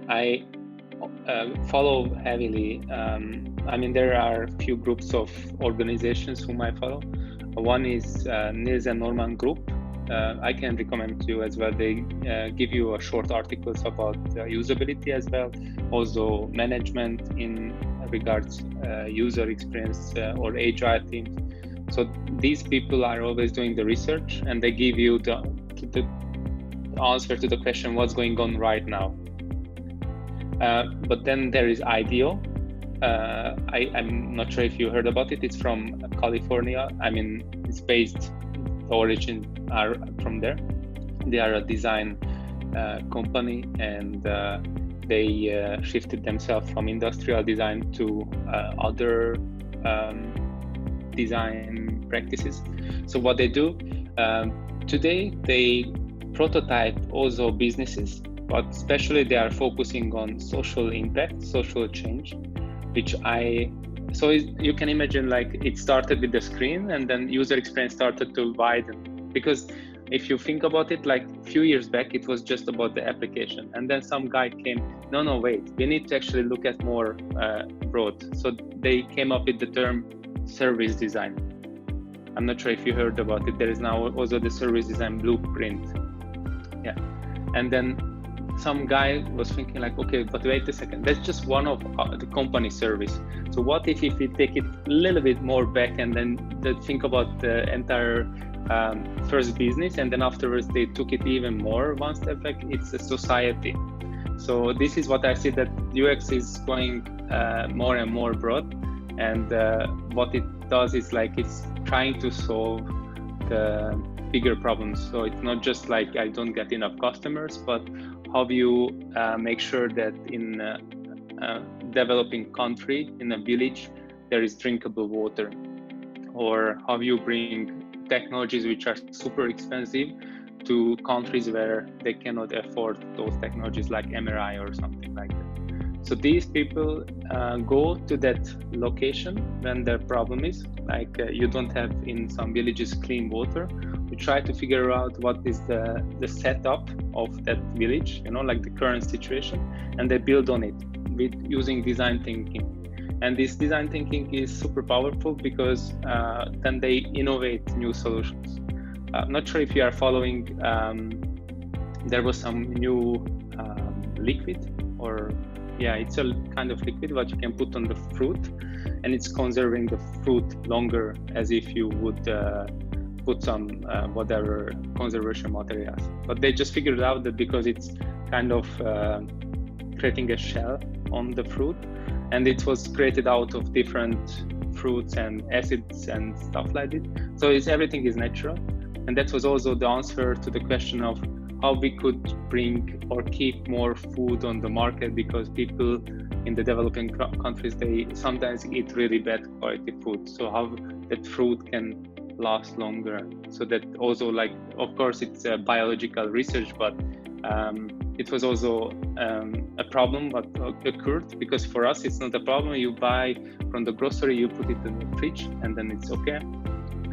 I follow heavily. There are a few groups of organizations whom I follow. One is Niels and Norman Group. I can recommend to you as well. They give you a short articles about usability as well, also management in regards user experience or agile teams. So these people are always doing the research, and they give you the answer to the question what's going on right now. But then there is IDEO. I'm not sure if you heard about it. It's from California. It's based, the origin are from there. They are a design company, and they shifted themselves from industrial design to other design practices. So what they do today, they prototype also businesses, but especially they are focusing on social impact, social change, so you can imagine, like, it started with the screen, and then user experience started to widen. Because if you think about it, like a few years back, it was just about the application, and then some guy came, no, wait, we need to actually look at more broad. So they came up with the term service design. I'm not sure if you heard about it. There is now also the service design blueprint. Yeah, and then some guy was thinking like, okay, but wait a second, that's just one of the company service. So what if we take it a little bit more back, and then think about the entire first business, and then afterwards they took it even more one step back. It's a society. So this is what I see, that UX is going more and more broad, and what it does is like it's trying to solve the bigger problems. So it's not just like I don't get enough customers, but how do you make sure that in a developing country, in a village, there is drinkable water? Or how do you bring technologies which are super expensive to countries where they cannot afford those technologies, like MRI or something like that? So these people go to that location when the problem is, like you don't have in some villages clean water. We try to figure out what is the setup of that village, like the current situation, and they build on it with using design thinking. And this design thinking is super powerful because then they innovate new solutions. I'm not sure if you are following, there was some new liquid, or it's a kind of liquid what you can put on the fruit, and it's conserving the fruit longer, as if you would put some whatever conservation materials. But they just figured out that because it's kind of creating a shell on the fruit, and it was created out of different fruits and acids and stuff like this. So everything is natural. And that was also the answer to the question of how we could bring or keep more food on the market, because people in the developing countries, they sometimes eat really bad quality food. So how that fruit can last longer. So that also, like, of course it's a biological research, but it was also a problem what occurred, because for us it's not a problem. You buy from the grocery, you put it in the fridge, and then it's okay.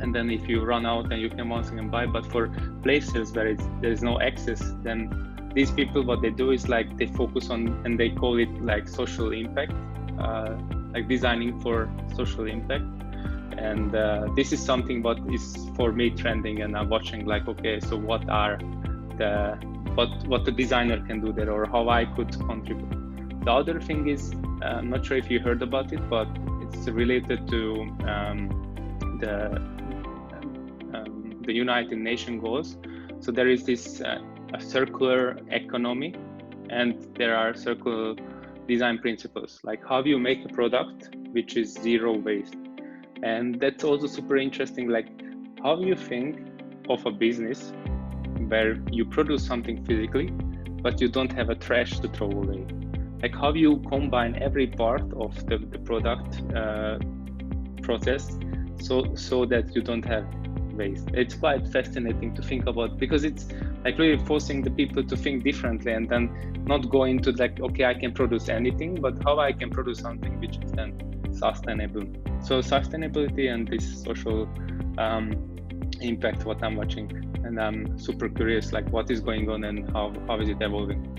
And then if you run out, then you can once again buy. But for places where there is no access, then these people, what they do is like they focus on, and they call it like social impact, like designing for social impact. And this is something what is for me trending, and I'm watching like, okay, so what the designer can do there, or how I could contribute. The other thing is, I'm not sure if you heard about it, but it's related to the United Nations goals. So there is this a circular economy, and there are circular design principles, like how do you make a product which is zero waste. And that's also super interesting, like how do you think of a business where you produce something physically, but you don't have a trash to throw away? Like how do you combine every part of the product process so that you don't have waste? It's quite fascinating to think about, because it's like really forcing the people to think differently, and then not go into like, okay, I can produce anything, but how I can produce something which is then sustainable. So sustainability and this social impact, what I'm watching, and I'm super curious like what is going on and how is it evolving.